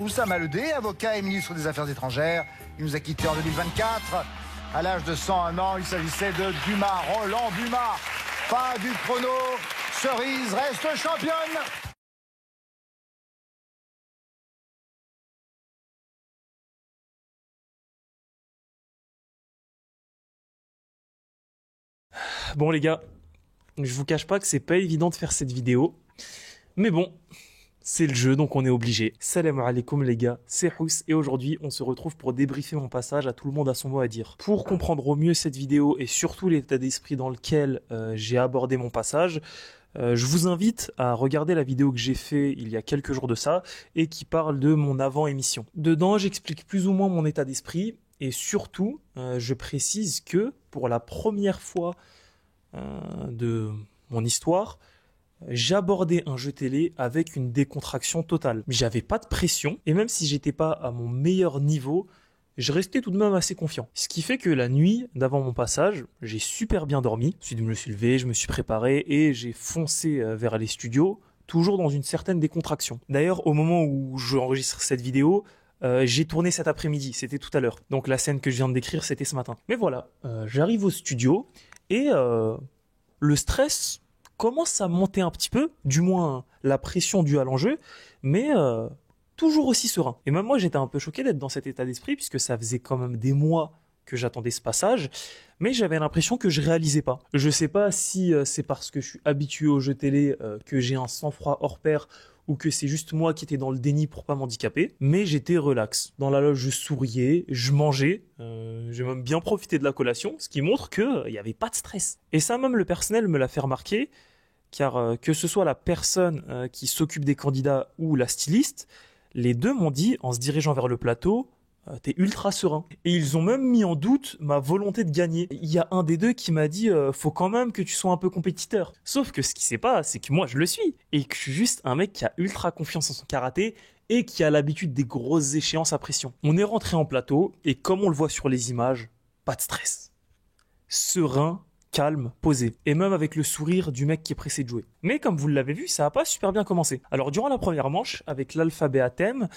Oussama Ledé, avocat et ministre des Affaires étrangères. Il nous a quittés en 2024 à l'âge de 101 ans. Il s'agissait de Dumas, Roland Dumas. Fin du chrono. Cerise reste championne. Bon les gars, je vous cache pas que c'est pas évident de faire cette vidéo, mais bon, c'est le jeu donc on est obligé. Salam alaikum les gars, c'est Hous et aujourd'hui on se retrouve pour débriefer mon passage à Tout le monde a son mot à dire. Pour comprendre au mieux cette vidéo et surtout l'état d'esprit dans lequel j'ai abordé mon passage, je vous invite à regarder la vidéo que j'ai fait il y a quelques jours de ça et qui parle de mon avant-émission. Dedans j'explique plus ou moins mon état d'esprit et surtout je précise que pour la première fois de mon histoire, j'abordais un jeu télé avec une décontraction totale. J'avais pas de pression et même si j'étais pas à mon meilleur niveau, je restais tout de même assez confiant. Ce qui fait que la nuit d'avant mon passage, j'ai super bien dormi. Ensuite, je me suis levé, je me suis préparé et j'ai foncé vers les studios, toujours dans une certaine décontraction. D'ailleurs, au moment où j'enregistre cette vidéo, j'ai tourné cet après-midi, c'était tout à l'heure. Donc la scène que je viens de décrire, c'était ce matin. Mais voilà, j'arrive au studio et le stress commence à monter un petit peu, du moins la pression due à l'enjeu, mais toujours aussi serein. Et même moi, j'étais un peu choqué d'être dans cet état d'esprit, puisque ça faisait quand même des mois que j'attendais ce passage, mais j'avais l'impression que je réalisais pas. Je sais pas si c'est parce que je suis habitué aux jeux télé, que j'ai un sang-froid hors pair, ou que c'est juste moi qui étais dans le déni pour pas m'handicaper, mais j'étais relax. Dans la loge, je souriais, je mangeais, j'ai même bien profité de la collation, ce qui montre qu'il n'y avait pas de stress. Et ça, même le personnel me l'a fait remarquer, car que ce soit la personne qui s'occupe des candidats ou la styliste, les deux m'ont dit, en se dirigeant vers le plateau, t'es ultra serein. Et ils ont même mis en doute ma volonté de gagner. Il y a un des deux qui m'a dit faut quand même que tu sois un peu compétiteur. Sauf que ce qui sait pas, c'est que moi je le suis. Et que je suis juste un mec qui a ultra confiance en son karaté et qui a l'habitude des grosses échéances à pression. On est rentré en plateau et comme on le voit sur les images, pas de stress. Serein, calme, posé. Et même avec le sourire du mec qui est pressé de jouer. Mais comme vous l'avez vu, ça a pas super bien commencé. Alors durant la première manche, avec l'alphabet à thème,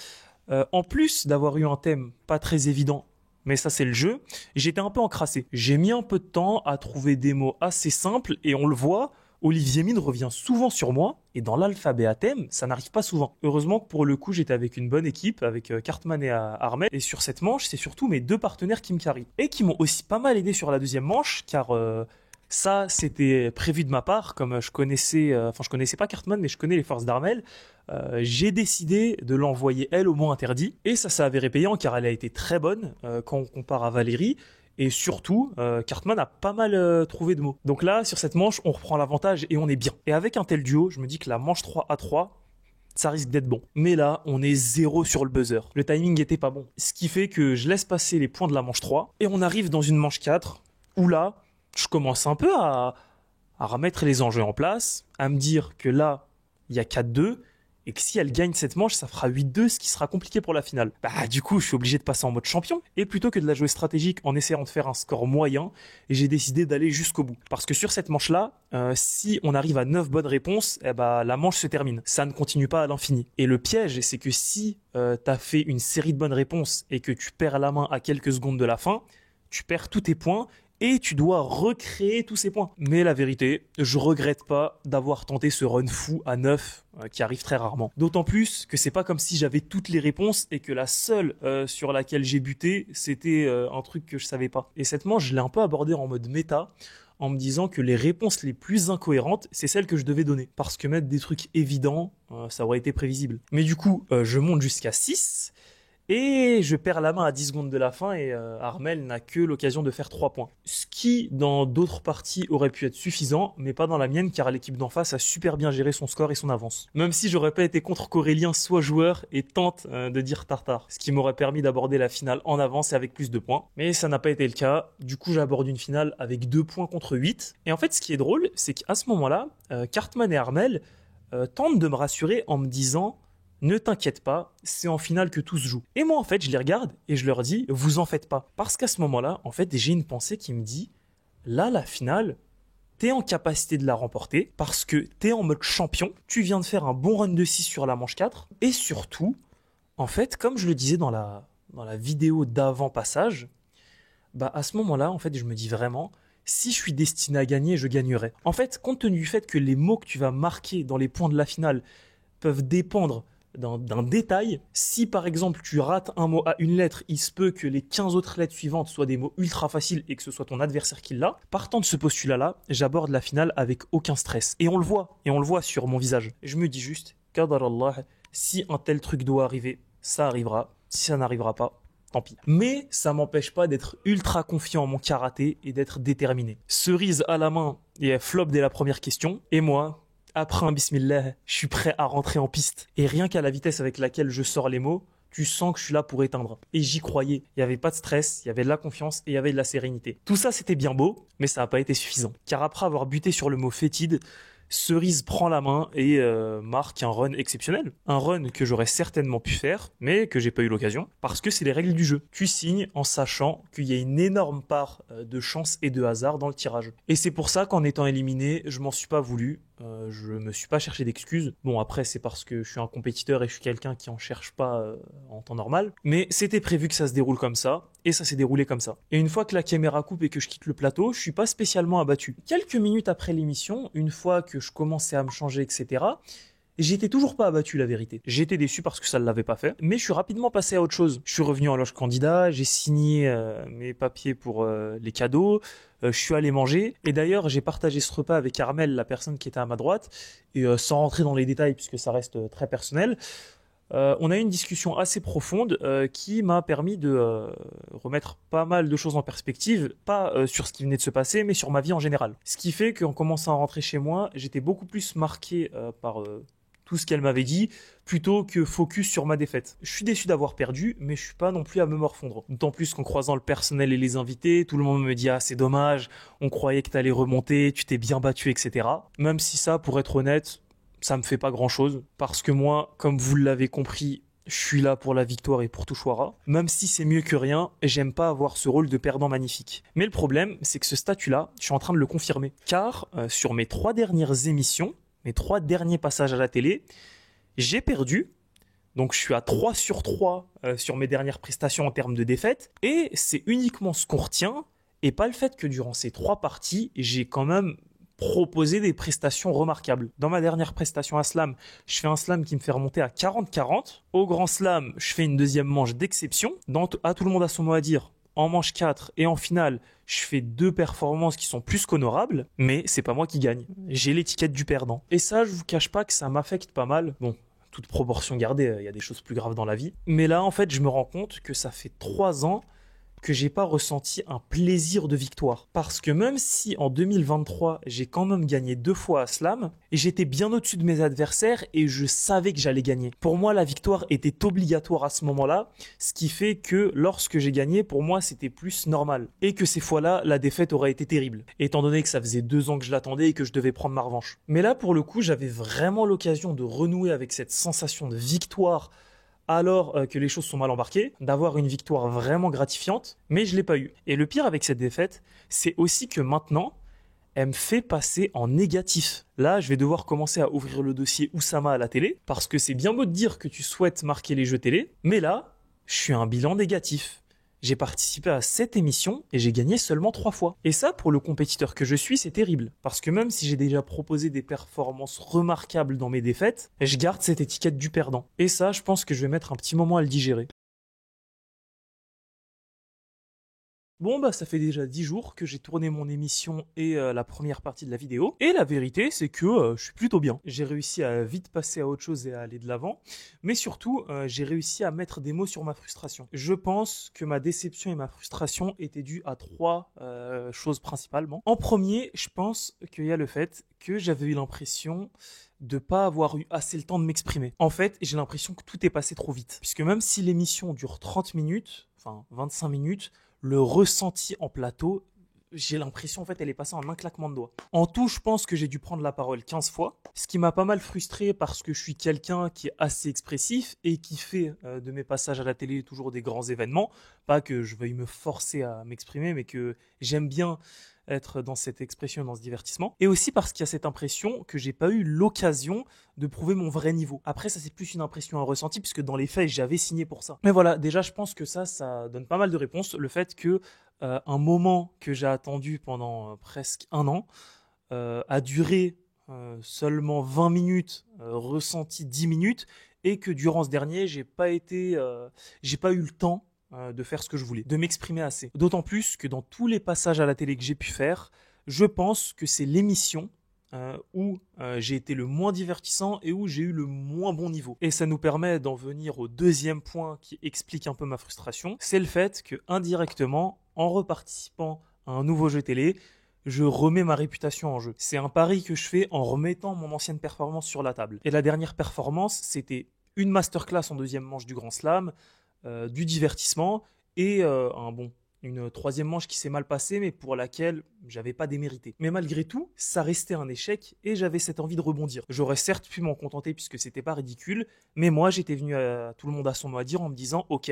en plus d'avoir eu un thème pas très évident, mais ça c'est le jeu, j'étais un peu encrassé. J'ai mis un peu de temps à trouver des mots assez simples et on le voit, Olivier Mine revient souvent sur moi et dans l'alphabet à thème, ça n'arrive pas souvent. Heureusement que pour le coup, j'étais avec une bonne équipe, avec Cartman et Armel. Et sur cette manche, c'est surtout mes deux partenaires qui me carrient. Et qui m'ont aussi pas mal aidé sur la deuxième manche, car ça, c'était prévu de ma part, comme je connaissais pas Cartman, mais je connais les forces d'Armel. J'ai décidé de l'envoyer elle au mot interdit et ça s'est avéré payant car elle a été très bonne quand on compare à Valérie et surtout Cartman a pas mal trouvé de mots. Donc là sur cette manche on reprend l'avantage et on est bien. Et avec un tel duo je me dis que la manche 3 à 3 ça risque d'être bon. Mais là on est 0 sur le buzzer. Le timing était pas bon. Ce qui fait que je laisse passer les points de la manche 3 et on arrive dans une manche 4 où là je commence un peu à remettre les enjeux en place, à me dire que là il y a 4-2 et que si elle gagne cette manche, ça fera 8-2, ce qui sera compliqué pour la finale. Bah du coup, je suis obligé de passer en mode champion. Et plutôt que de la jouer stratégique en essayant de faire un score moyen, j'ai décidé d'aller jusqu'au bout. Parce que sur cette manche-là, si on arrive à 9 bonnes réponses, eh bah, la manche se termine. Ça ne continue pas à l'infini. Et le piège, c'est que si t'as fait une série de bonnes réponses et que tu perds la main à quelques secondes de la fin, tu perds tous tes points et tu dois recréer tous ces points. Mais la vérité, je regrette pas d'avoir tenté ce run fou à 9 qui arrive très rarement. D'autant plus que c'est pas comme si j'avais toutes les réponses et que la seule sur laquelle j'ai buté, c'était un truc que je savais pas. Et cette manche, je l'ai un peu abordée en mode méta, en me disant que les réponses les plus incohérentes, c'est celles que je devais donner. Parce que mettre des trucs évidents, ça aurait été prévisible. Mais du coup, je monte jusqu'à 6, et je perds la main à 10 secondes de la fin et Armel n'a que l'occasion de faire 3 points. Ce qui, dans d'autres parties, aurait pu être suffisant, mais pas dans la mienne car l'équipe d'en face a super bien géré son score et son avance. Même si j'aurais pas été contre qu'Aurélien soit joueur et tente de dire tartare, ce qui m'aurait permis d'aborder la finale en avance et avec plus de points. Mais ça n'a pas été le cas, du coup j'aborde une finale avec 2 points contre 8. Et en fait ce qui est drôle, c'est qu'à ce moment-là, Cartman et Armel tentent de me rassurer en me disant ne t'inquiète pas, c'est en finale que tout se joue. Et moi, en fait, je les regarde et je leur dis, vous en faites pas. Parce qu'à ce moment-là, en fait, j'ai une pensée qui me dit, là, la finale, t'es en capacité de la remporter parce que t'es en mode champion. Tu viens de faire un bon run de 6 sur la manche 4. Et surtout, En fait, comme je le disais dans la vidéo d'avant-passage, bah à ce moment-là, en fait, je me dis vraiment, si je suis destiné à gagner, je gagnerai. En fait, compte tenu du fait que les mots que tu vas marquer dans les points de la finale peuvent dépendre d'un détail, si par exemple tu rates un mot à une lettre, il se peut que les 15 autres lettres suivantes soient des mots ultra faciles et que ce soit ton adversaire qui l'a. Partant de ce postulat-là, j'aborde la finale avec aucun stress. Et on le voit sur mon visage. Je me dis juste, Qadar Allah, si un tel truc doit arriver, ça arrivera. Si ça n'arrivera pas, tant pis. Mais ça m'empêche pas d'être ultra confiant en mon karaté et d'être déterminé. Cerise à la main et flop dès la première question. Et moi, après un bismillah, je suis prêt à rentrer en piste. Et rien qu'à la vitesse avec laquelle je sors les mots, tu sens que je suis là pour éteindre. Et j'y croyais. Il n'y avait pas de stress, il y avait de la confiance et il y avait de la sérénité. Tout ça, c'était bien beau, mais ça n'a pas été suffisant. Car après avoir buté sur le mot fétide, Cerise prend la main et marque un run exceptionnel. Un run que j'aurais certainement pu faire, mais que j'ai pas eu l'occasion, parce que c'est les règles du jeu. Tu signes en sachant qu'il y a une énorme part de chance et de hasard dans le tirage. Et c'est pour ça qu'en étant éliminé, je m'en suis pas voulu. Je me suis pas cherché d'excuses. Bon, après, c'est parce que je suis un compétiteur et je suis quelqu'un qui en cherche pas en temps normal. Mais c'était prévu que ça se déroule comme ça, et ça s'est déroulé comme ça. Et une fois que la caméra coupe et que je quitte le plateau, je suis pas spécialement abattu. Quelques minutes après l'émission, une fois que je commençais à me changer, etc., j'étais toujours pas abattu, la vérité. J'étais déçu parce que ça ne l'avait pas fait, mais je suis rapidement passé à autre chose. Je suis revenu en loge candidat, j'ai signé mes papiers pour les cadeaux, je suis allé manger, et d'ailleurs j'ai partagé ce repas avec Armel, la personne qui était à ma droite, et sans rentrer dans les détails puisque ça reste très personnel, on a eu une discussion assez profonde qui m'a permis de remettre pas mal de choses en perspective, pas sur ce qui venait de se passer, mais sur ma vie en général. Ce qui fait qu'en commençant à rentrer chez moi, j'étais beaucoup plus marqué par tout ce qu'elle m'avait dit, plutôt que focus sur ma défaite. Je suis déçu d'avoir perdu, mais je suis pas non plus à me morfondre. D'autant plus qu'en croisant le personnel et les invités, tout le monde me dit « Ah, c'est dommage, on croyait que t'allais remonter, tu t'es bien battu, etc. » Même si ça, pour être honnête, ça me fait pas grand-chose, parce que moi, comme vous l'avez compris, je suis là pour la victoire et pour Touchouara. Même si c'est mieux que rien, j'aime pas avoir ce rôle de perdant magnifique. Mais le problème, c'est que ce statut-là, je suis en train de le confirmer. Car sur mes 3 dernières émissions, mes 3 derniers passages à la télé, j'ai perdu. Donc je suis à 3 sur 3 sur mes dernières prestations en termes de défaite. Et c'est uniquement ce qu'on retient, et pas le fait que durant ces 3 parties, j'ai quand même proposé des prestations remarquables. Dans ma dernière prestation à slam, je fais un slam qui me fait remonter à 40-40. Au grand slam, je fais une deuxième manche d'exception. À tout le monde a son mot à dire. En manche 4 et en finale, je fais 2 performances qui sont plus qu'honorables, mais c'est pas moi qui gagne. J'ai l'étiquette du perdant. Et ça, je vous cache pas que ça m'affecte pas mal. Bon, toute proportion gardée, il y a des choses plus graves dans la vie. Mais là, en fait, je me rends compte que ça fait 3 ans que j'ai pas ressenti un plaisir de victoire. Parce que même si en 2023, j'ai quand même gagné 2 fois à Slam, et j'étais bien au-dessus de mes adversaires et je savais que j'allais gagner. Pour moi, la victoire était obligatoire à ce moment-là, ce qui fait que lorsque j'ai gagné, pour moi, c'était plus normal. Et que ces fois-là, la défaite aurait été terrible, étant donné que ça faisait 2 ans que je l'attendais et que je devais prendre ma revanche. Mais là, pour le coup, j'avais vraiment l'occasion de renouer avec cette sensation de victoire alors que les choses sont mal embarquées, d'avoir une victoire vraiment gratifiante, mais je l'ai pas eu. Et le pire avec cette défaite, c'est aussi que maintenant, elle me fait passer en négatif. Là, je vais devoir commencer à ouvrir le dossier Oussama à la télé, parce que c'est bien beau de dire que tu souhaites marquer les jeux télé, mais là, je suis un bilan négatif. J'ai participé à 7 émissions et j'ai gagné seulement 3 fois. Et ça, pour le compétiteur que je suis, c'est terrible. Parce que même si j'ai déjà proposé des performances remarquables dans mes défaites, je garde cette étiquette du perdant. Et ça, je pense que je vais mettre un petit moment à le digérer. Bon bah ça fait déjà 10 jours que j'ai tourné mon émission et la première partie de la vidéo. Et la vérité c'est que je suis plutôt bien. J'ai réussi à vite passer à autre chose et à aller de l'avant. Mais surtout j'ai réussi à mettre des mots sur ma frustration. Je pense que ma déception et ma frustration étaient dues à 3 choses principalement. En premier, je pense qu'il y a le fait que j'avais eu l'impression de pas avoir eu assez le temps de m'exprimer. En fait, j'ai l'impression que tout est passé trop vite. Puisque même si l'émission dure 30 minutes, enfin 25 minutes, le ressenti en plateau, j'ai l'impression en fait elle est passée en un claquement de doigts. En tout, je pense que j'ai dû prendre la parole 15 fois, ce qui m'a pas mal frustré parce que je suis quelqu'un qui est assez expressif et qui fait de mes passages à la télé toujours des grands événements. Pas que je veuille me forcer à m'exprimer, mais que j'aime bien être dans cette expression, dans ce divertissement. Et aussi parce qu'il y a cette impression que j'ai pas eu l'occasion de prouver mon vrai niveau. Après, ça c'est plus une impression, un ressenti, puisque dans les faits, j'avais signé pour ça. Mais voilà, déjà, je pense que ça donne pas mal de réponses. Le fait que un moment que j'ai attendu pendant presque un an a duré seulement 20 minutes, ressenti 10 minutes, et que durant ce dernier, j'ai pas eu le temps de faire ce que je voulais, de m'exprimer assez. D'autant plus que dans tous les passages à la télé que j'ai pu faire, je pense que c'est l'émission où j'ai été le moins divertissant et où j'ai eu le moins bon niveau. Et ça nous permet d'en venir au deuxième point qui explique un peu ma frustration, c'est le fait que indirectement, en reparticipant à un nouveau jeu télé, je remets ma réputation en jeu. C'est un pari que je fais en remettant mon ancienne performance sur la table. Et la dernière performance, c'était une masterclass en deuxième manche du Grand Slam, du divertissement et une troisième manche qui s'est mal passée mais pour laquelle j'avais pas démérité. Mais malgré tout, ça restait un échec et j'avais cette envie de rebondir. J'aurais certes pu m'en contenter puisque c'était pas ridicule, mais moi j'étais venu à tout le monde à son mot à dire en me disant ok,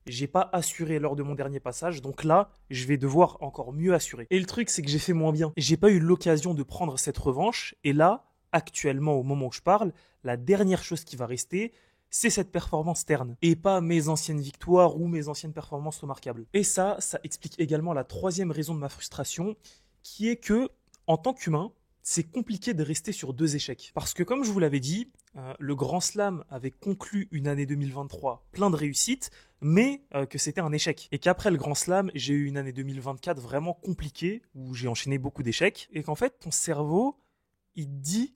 j'ai pas assuré lors de mon dernier passage, donc là, je vais devoir encore mieux assurer. Et le truc, c'est que j'ai fait moins bien. J'ai pas eu l'occasion de prendre cette revanche, et là, actuellement, au moment où je parle, la dernière chose qui va rester, c'est cette performance terne, et pas mes anciennes victoires ou mes anciennes performances remarquables. Et ça explique également la troisième raison de ma frustration, qui est que, en tant qu'humain, c'est compliqué de rester sur deux échecs. Parce que comme je vous l'avais dit, le Grand Slam avait conclu une année 2023 plein de réussites, mais que c'était un échec. Et qu'après le Grand Slam, j'ai eu une année 2024 vraiment compliquée, où j'ai enchaîné beaucoup d'échecs, et qu'en fait, ton cerveau, il te dit,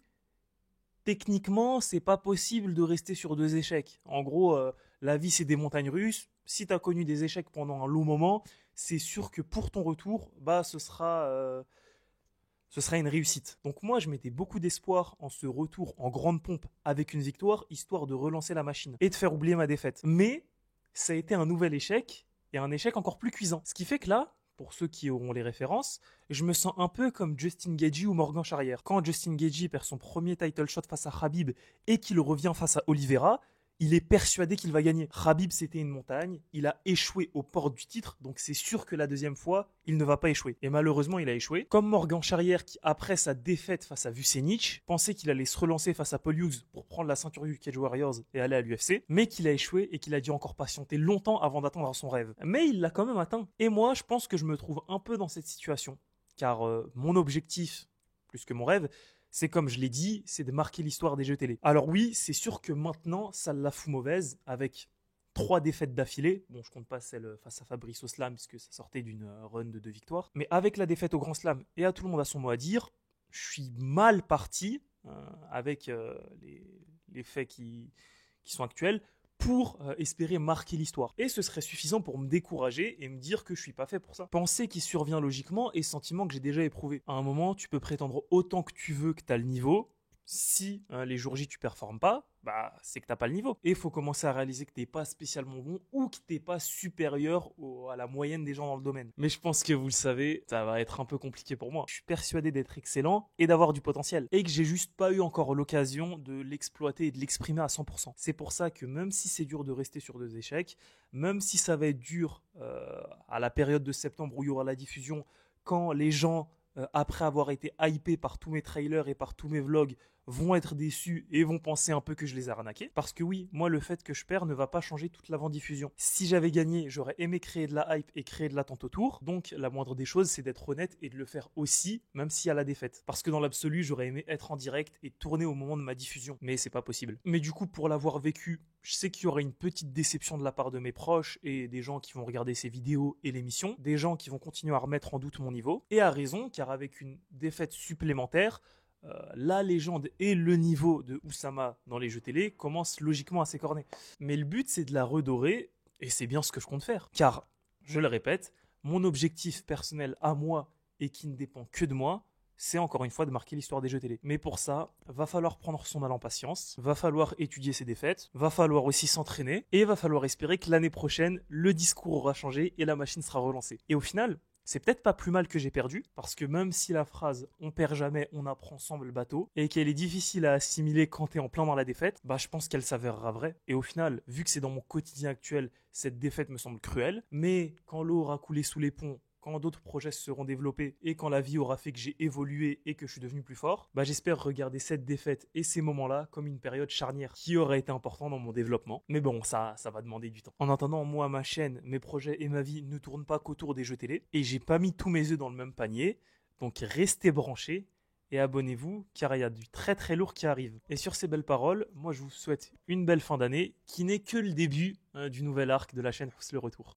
techniquement, c'est pas possible de rester sur deux échecs. En gros, la vie, c'est des montagnes russes. Si tu as connu des échecs pendant un long moment, c'est sûr que pour ton retour, ce sera une réussite. Donc moi, je mettais beaucoup d'espoir en ce retour en grande pompe avec une victoire, histoire de relancer la machine et de faire oublier ma défaite. Mais ça a été un nouvel échec, et un échec encore plus cuisant. Ce qui fait que là, pour ceux qui auront les références, je me sens un peu comme Justin Gaethje ou Morgan Charrière. Quand Justin Gaethje perd son premier title shot face à Khabib et qu'il revient face à Oliveira, il est persuadé qu'il va gagner. Khabib, c'était une montagne, il a échoué aux portes du titre, donc c'est sûr que la deuxième fois, il ne va pas échouer. Et malheureusement, il a échoué. Comme Morgan Charrière qui, après sa défaite face à Vucenic, pensait qu'il allait se relancer face à Paul Hughes pour prendre la ceinture du Cage Warriors et aller à l'UFC, mais qu'il a échoué et qu'il a dû encore patienter longtemps avant d'atteindre son rêve. Mais il l'a quand même atteint. Et moi, je pense que je me trouve un peu dans cette situation, car mon objectif, plus que mon rêve, c'est comme je l'ai dit, c'est de marquer l'histoire des jeux télé. Alors oui, c'est sûr que maintenant, ça la fout mauvaise avec 3 défaites d'affilée. Bon, je compte pas celle face à Fabrice au Slam, puisque ça sortait d'une run de 2 victoires. Mais avec la défaite au Grand Slam et à tout le monde a son mot à dire, je suis mal parti avec les faits qui sont actuels pour espérer marquer l'histoire. Et ce serait suffisant pour me décourager et me dire que je suis pas fait pour ça. Penser qui survient logiquement est sentiment que j'ai déjà éprouvé. À un moment, tu peux prétendre autant que tu veux que tu as le niveau. Si les jours J tu performes pas, c'est que t'as pas le niveau. Et il faut commencer à réaliser que t'es pas spécialement bon ou que t'es pas supérieur à la moyenne des gens dans le domaine. Mais je pense que vous le savez, ça va être un peu compliqué pour moi. Je suis persuadé d'être excellent et d'avoir du potentiel. Et que j'ai juste pas eu encore l'occasion de l'exploiter et de l'exprimer à 100%. C'est pour ça que même si c'est dur de rester sur 2 échecs, même si ça va être dur à la période de septembre où il y aura la diffusion, quand les gens, après avoir été hypés par tous mes trailers et par tous mes vlogs, vont être déçus et vont penser un peu que je les ai arnaqués. Parce que oui, moi, le fait que je perds ne va pas changer toute l'avant-diffusion. Si j'avais gagné, j'aurais aimé créer de la hype et créer de l'attente autour. Donc, la moindre des choses, c'est d'être honnête et de le faire aussi, même s'il y a la défaite. Parce que dans l'absolu, j'aurais aimé être en direct et tourner au moment de ma diffusion. Mais c'est pas possible. Mais du coup, pour l'avoir vécu, je sais qu'il y aurait une petite déception de la part de mes proches et des gens qui vont regarder ces vidéos et l'émission. Des gens qui vont continuer à remettre en doute mon niveau. Et à raison, car avec une défaite supplémentaire, la légende et le niveau de Oussama dans les jeux télé commencent logiquement à s'écorner. Mais le but, c'est de la redorer, et c'est bien ce que je compte faire. Car, je le répète, mon objectif personnel à moi, et qui ne dépend que de moi, c'est encore une fois de marquer l'histoire des jeux télé. Mais pour ça, va falloir prendre son mal en patience, va falloir étudier ses défaites, va falloir aussi s'entraîner, et va falloir espérer que l'année prochaine, le discours aura changé et la machine sera relancée. Et au final, c'est peut-être pas plus mal que j'ai perdu, parce que même si la phrase « on perd jamais, on apprend ensemble le bateau » et qu'elle est difficile à assimiler quand t'es en plein dans la défaite, je pense qu'elle s'avérera vraie. Et au final, vu que c'est dans mon quotidien actuel, cette défaite me semble cruelle, mais quand l'eau aura coulé sous les ponts, quand d'autres projets se seront développés et quand la vie aura fait que j'ai évolué et que je suis devenu plus fort, j'espère regarder cette défaite et ces moments-là comme une période charnière qui aurait été importante dans mon développement. Mais bon, ça va demander du temps. En attendant, moi, ma chaîne, mes projets et ma vie ne tournent pas qu'autour des jeux télé et j'ai pas mis tous mes œufs dans le même panier. Donc restez branchés et abonnez-vous car il y a du très très lourd qui arrive. Et sur ces belles paroles, moi je vous souhaite une belle fin d'année qui n'est que le début du nouvel arc de la chaîne Houss le Retour.